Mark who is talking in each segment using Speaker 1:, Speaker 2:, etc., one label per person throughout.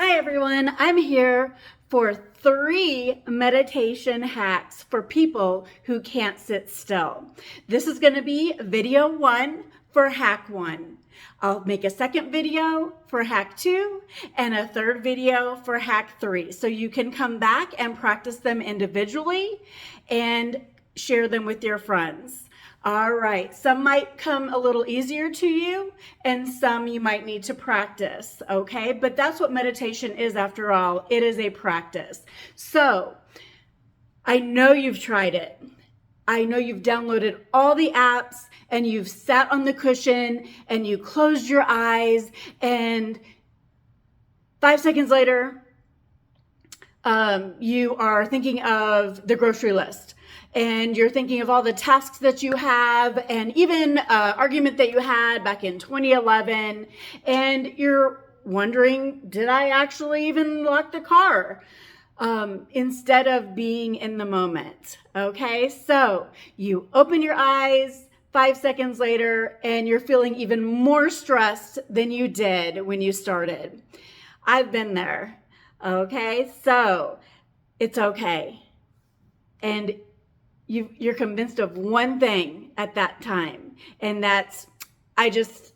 Speaker 1: Hi everyone, I'm here for 3 meditation hacks for people who can't sit still. This is going to be video 1 for hack 1. I'll make a second video for hack 2 and a third video for hack 3. So you can come back and practice them individually and share them with your friends. All right, some might come a little easier to you and some you might need to practice, okay? But that's what meditation is after all. It is a practice. So I know you've tried it. I know you've downloaded all the apps and you've sat on the cushion and you closed your eyes and 5 seconds later, you are thinking of the grocery list. And you're thinking of all the tasks that you have and even an argument that you had back in 2011. And you're wondering, did I actually even lock the car? Instead of being in the moment. Okay, so you open your eyes 5 seconds later and you're feeling even more stressed than you did when you started. I've been there. Okay, so it's okay. And you're convinced of one thing at that time, and that's, I just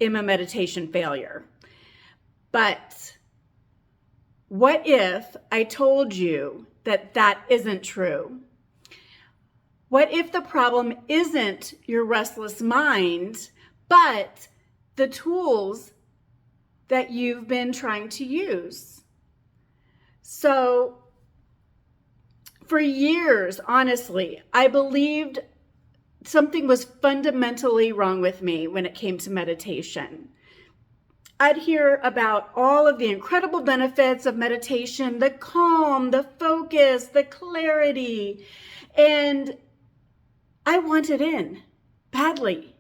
Speaker 1: am a meditation failure. But what if I told you that that isn't true? What if the problem isn't your restless mind, but the tools that you've been trying to use? So, for years, honestly, I believed something was fundamentally wrong with me when it came to meditation. I'd hear about all of the incredible benefits of meditation, the calm, the focus, the clarity, and I wanted in badly.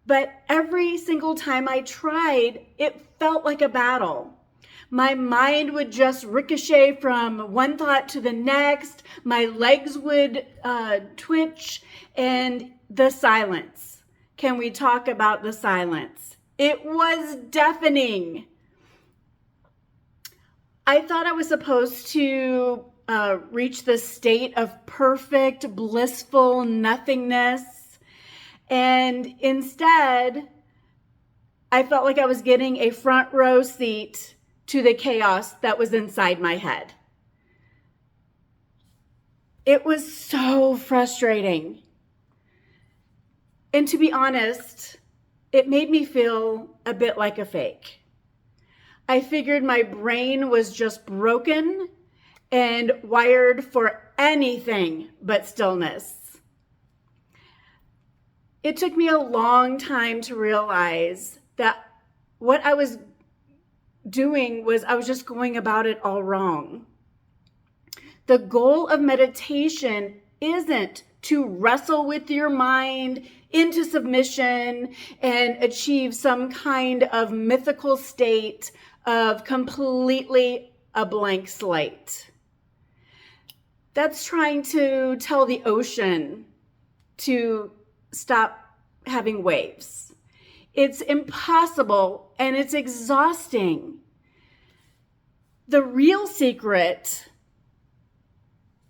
Speaker 1: But every single time I tried, it felt like a battle. My mind would just ricochet from one thought to the next. My legs would twitch, and the silence. Can we talk about the silence? It was deafening. I thought I was supposed to reach the state of perfect, blissful nothingness. And instead, I felt like I was getting a front row seat to the chaos that was inside my head. It was so frustrating. And to be honest, it made me feel a bit like a fake. I figured my brain was just broken and wired for anything but stillness. It took me a long time to realize that what I was doing was I was just going about it all wrong. The goal of meditation isn't to wrestle with your mind into submission and achieve some kind of mythical state of completely a blank slate. That's trying to tell the ocean to stop having waves. It's impossible and it's exhausting. The real secret,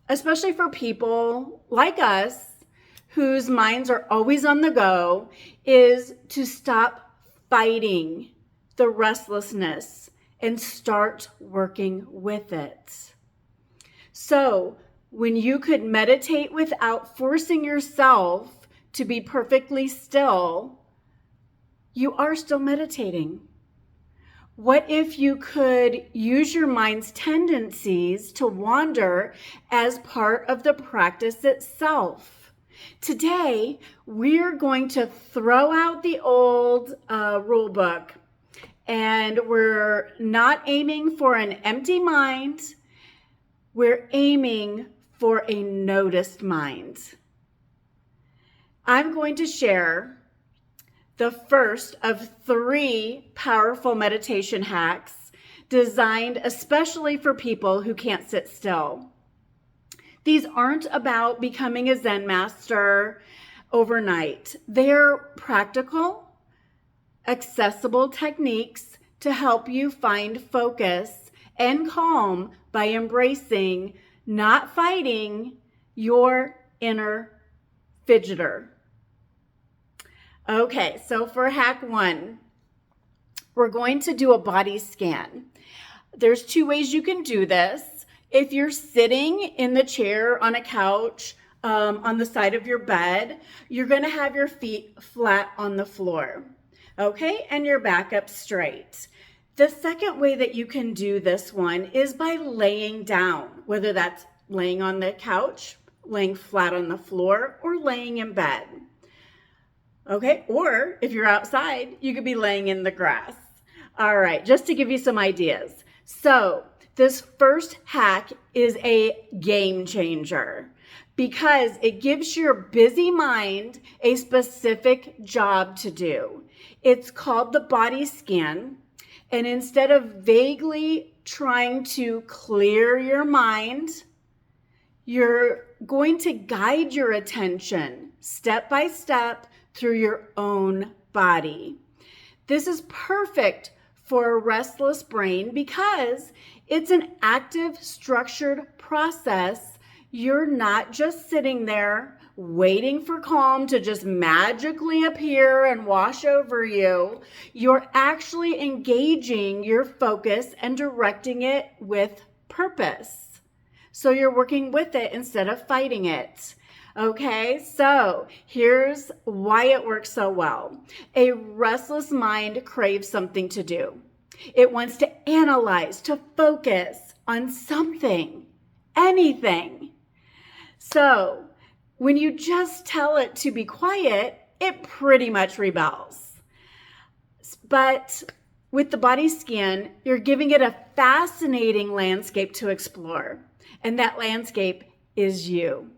Speaker 1: especially for people like us whose minds are always on the go, is to stop fighting the restlessness and start working with it. So, when you could meditate without forcing yourself to be perfectly still, you are still meditating. What if you could use your mind's tendencies to wander as part of the practice itself? Today, we're going to throw out the old rule book, and we're not aiming for an empty mind. We're aiming for a noticed mind. I'm going to share the first of 3 powerful meditation hacks designed especially for people who can't sit still. These aren't about becoming a Zen master overnight. They're practical, accessible techniques to help you find focus and calm by embracing, not fighting, your inner fidgeter. Okay, so for hack 1, we're going to do a body scan. There's 2 ways you can do this. If you're sitting in the chair on a couch, on the side of your bed, you're going to have your feet flat on the floor, okay, and your back up straight. The second way that you can do this one is by laying down, whether that's laying on the couch, laying flat on the floor, or laying in bed. Okay, or if you're outside, you could be laying in the grass. All right, just to give you some ideas. So this first hack is a game changer because it gives your busy mind a specific job to do. It's called the body scan. And instead of vaguely trying to clear your mind, you're going to guide your attention step by step through your own body. This is perfect for a restless brain because it's an active, structured process. You're not just sitting there waiting for calm to just magically appear and wash over you. You're actually engaging your focus and directing it with purpose. So you're working with it instead of fighting it. Okay, so here's why it works so well. A restless mind craves something to do. It wants to analyze, to focus on something, anything. So when you just tell it to be quiet, it pretty much rebels. But with the body scan, you're giving it a fascinating landscape to explore. And that landscape is you.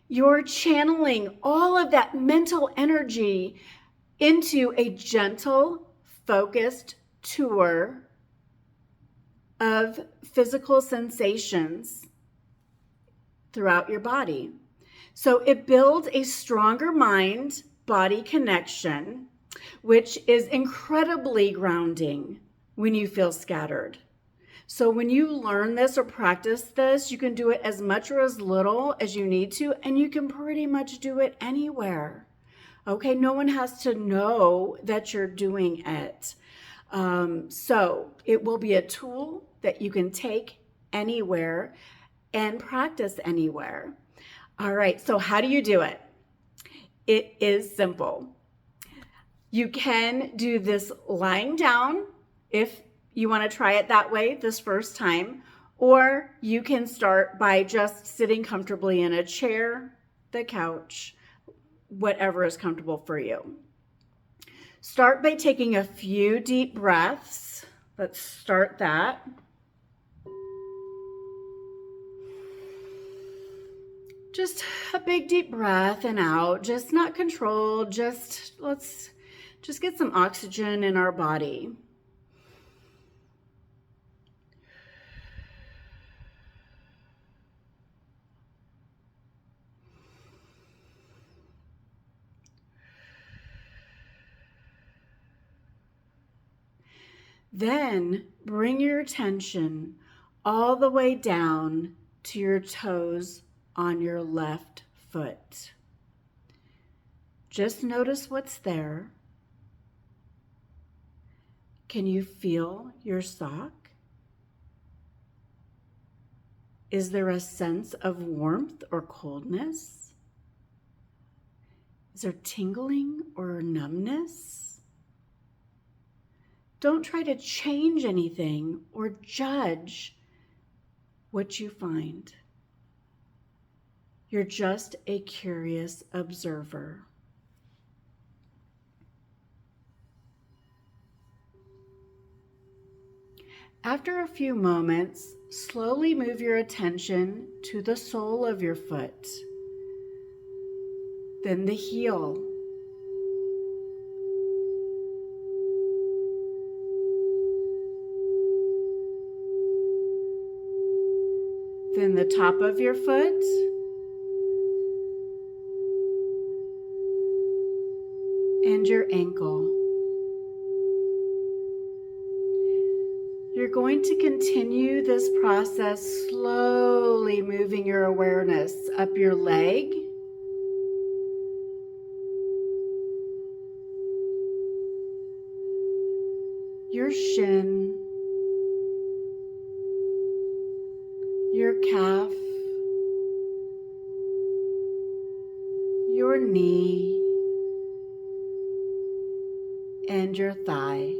Speaker 1: You're channeling all of that mental energy into a gentle, focused tour of physical sensations throughout your body. So it builds a stronger mind-body connection, which is incredibly grounding when you feel scattered. So when you learn this or practice this, you can do it as much or as little as you need to, and you can pretty much do it anywhere. Okay, no one has to know that you're doing it. So it will be a tool that you can take anywhere and practice anywhere. All right, so how do you do it? It is simple. You can do this lying down if you want to try it that way this first time, or you can start by just sitting comfortably in a chair, the couch, whatever is comfortable for you. Start by taking a few deep breaths. Let's start that. Just a big deep breath and out, just not controlled, let's get some oxygen in our body. Then bring your attention all the way down to your toes on your left foot. Just notice what's there. Can you feel your sock? Is there a sense of warmth or coldness? Is there tingling or numbness? Don't try to change anything or judge what you find. You're just a curious observer. After a few moments, slowly move your attention to the sole of your foot, then the heel, then the top of your foot, and your ankle. You're going to continue this process, slowly moving your awareness up your leg, your shin, your calf, your knee, and your thigh.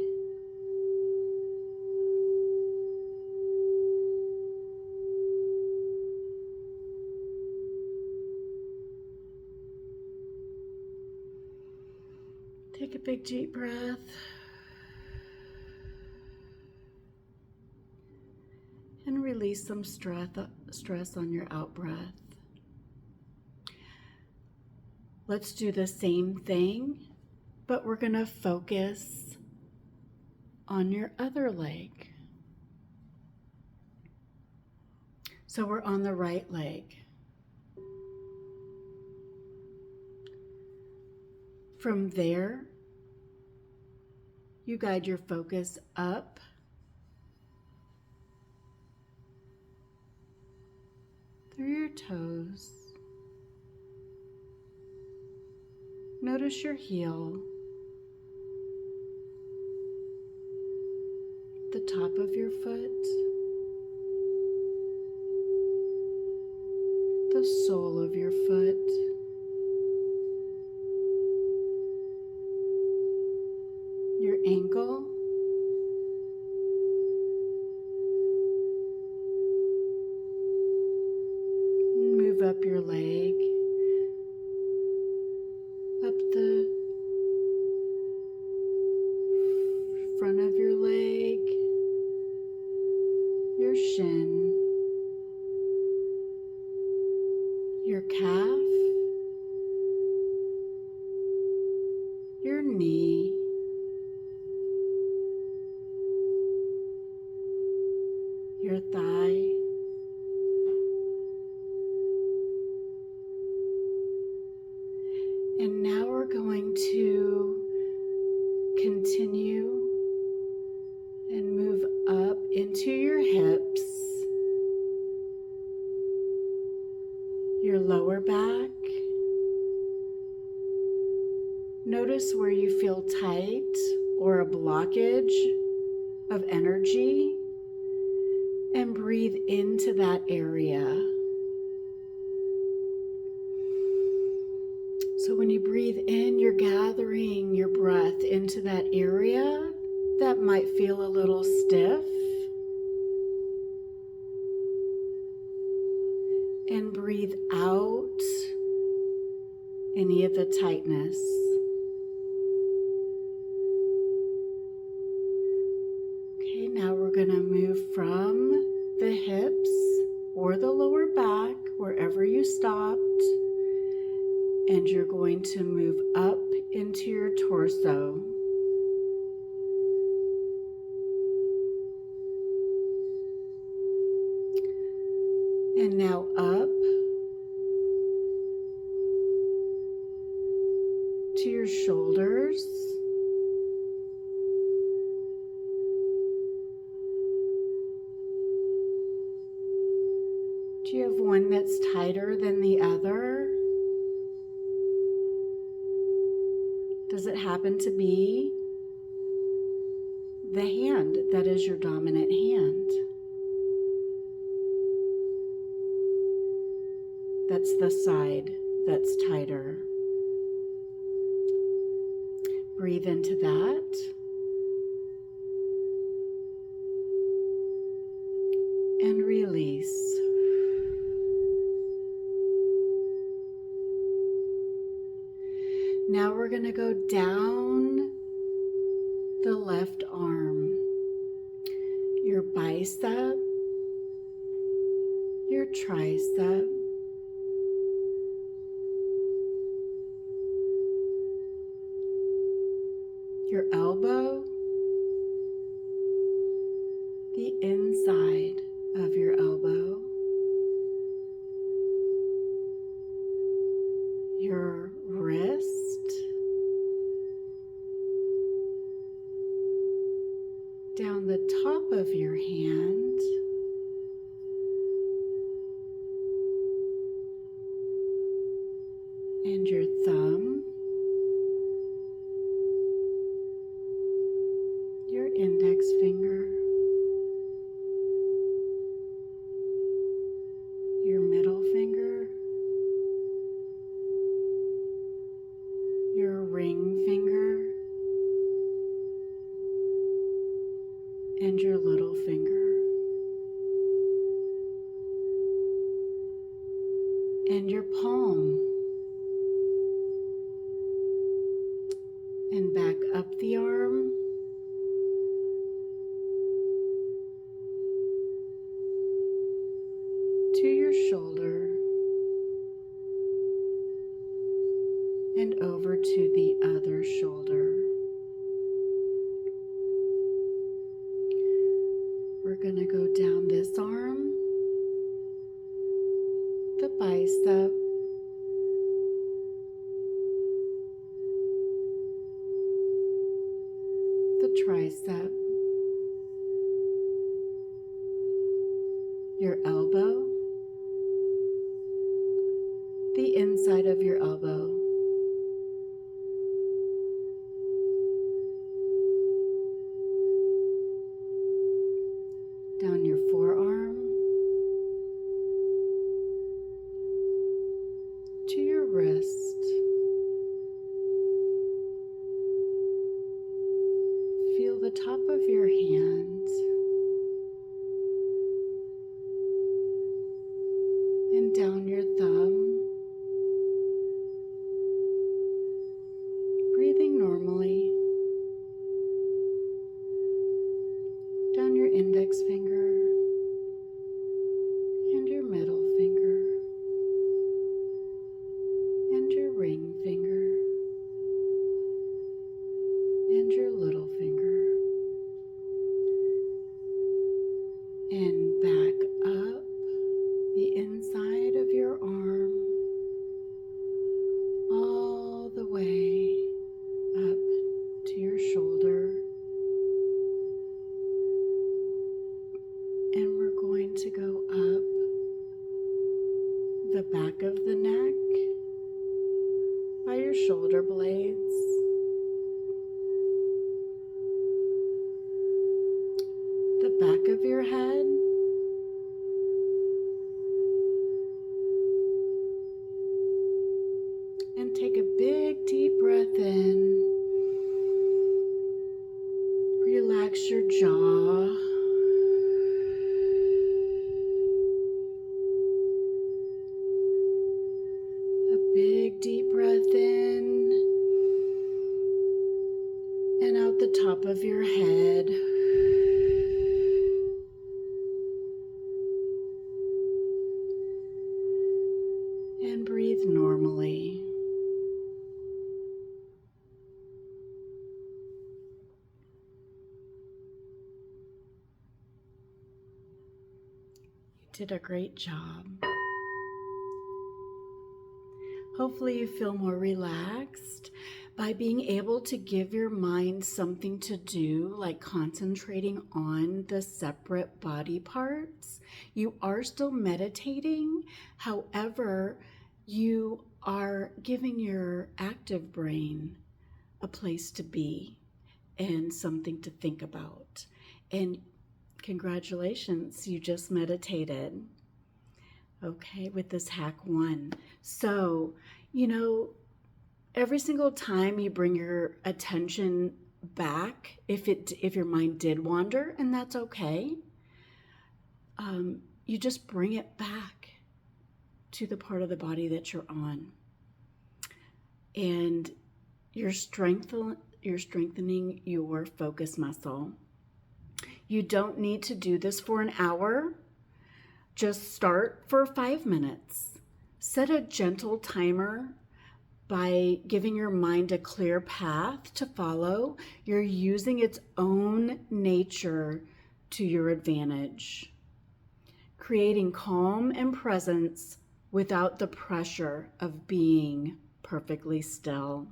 Speaker 1: Take a big deep breath. And release some stress on your out breath. Let's do the same thing, but we're going to focus on your other leg. So we're on the right leg. From there, you guide your focus up through your toes. Notice your heel, the top of your foot, the sole of your foot, your ankle, move up your leg, up the front of your leg, your shin, your calf, your knee, your thigh, and now we're going to continue and move up into your hips, your lower back. Notice where you feel tight or a blockage of energy, and breathe into that area. So when you breathe in, you're gathering your breath into that area that might feel a little stiff, and breathe out any of the tightness. Okay, now we're going to move from the hips or the lower back, wherever you stopped, and you're going to move up into your torso. And now up to your shoulders. Do you have one that's tighter than the other? Does it happen to be the hand that is your dominant hand? That's the side that's tighter. Breathe into that. And release. Now we're going to go down the left arm, your bicep, your tricep, your elbow, the inside of your elbow, your wrist, down the top of your hand, and your thumb, your index finger, your middle finger, your ring finger, and your little finger, and your palm, and back up the arm, to your shoulder, and over to the other shoulder. We're going to go down this arm, the bicep, the tricep, your elbow, the inside of your elbow, down your forearm, to your wrist, feel the top of your hand, and down your thumb, breathing normally, down your index finger, and your middle finger, and your ring finger, and your little finger, and back up the inside of your arm, all the way up to your shoulder. And we're going to go up the back of the neck by your shoulder blades, the back of your head, and take a big deep breath in. Relax your jaw. Big deep breath in and out the top of your head. And breathe normally. You did a great job. Hopefully you feel more relaxed by being able to give your mind something to do, like concentrating on the separate body parts. You are still meditating, however, you are giving your active brain a place to be and something to think about. And congratulations, you just meditated. Okay, with this hack 1. So, every single time you bring your attention back, if your mind did wander, and that's okay, you just bring it back to the part of the body that you're on. And you're strengthening your focus muscle. You don't need to do this for an hour. Just start for 5 minutes. Set a gentle timer by giving your mind a clear path to follow. You're using its own nature to your advantage, creating calm and presence without the pressure of being perfectly still.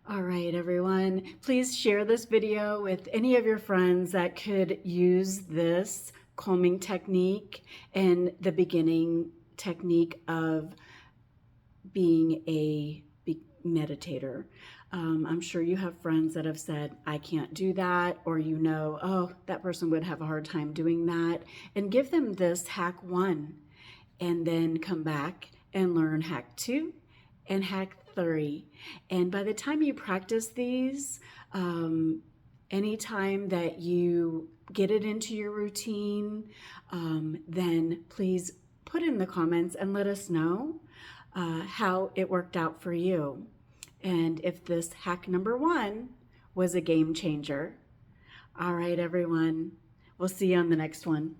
Speaker 1: All right, everyone, please share this video with any of your friends that could use this calming technique and the beginning technique of being a meditator. I'm sure you have friends that have said, I can't do that, or oh, that person would have a hard time doing that. And give them this hack 1, and then come back and learn hack 2 and hack 3. And by the time you practice these, anytime that you get it into your routine, then please put in the comments and let us know how it worked out for you. And if this hack number 1 was a game changer. All right, everyone. We'll see you on the next one.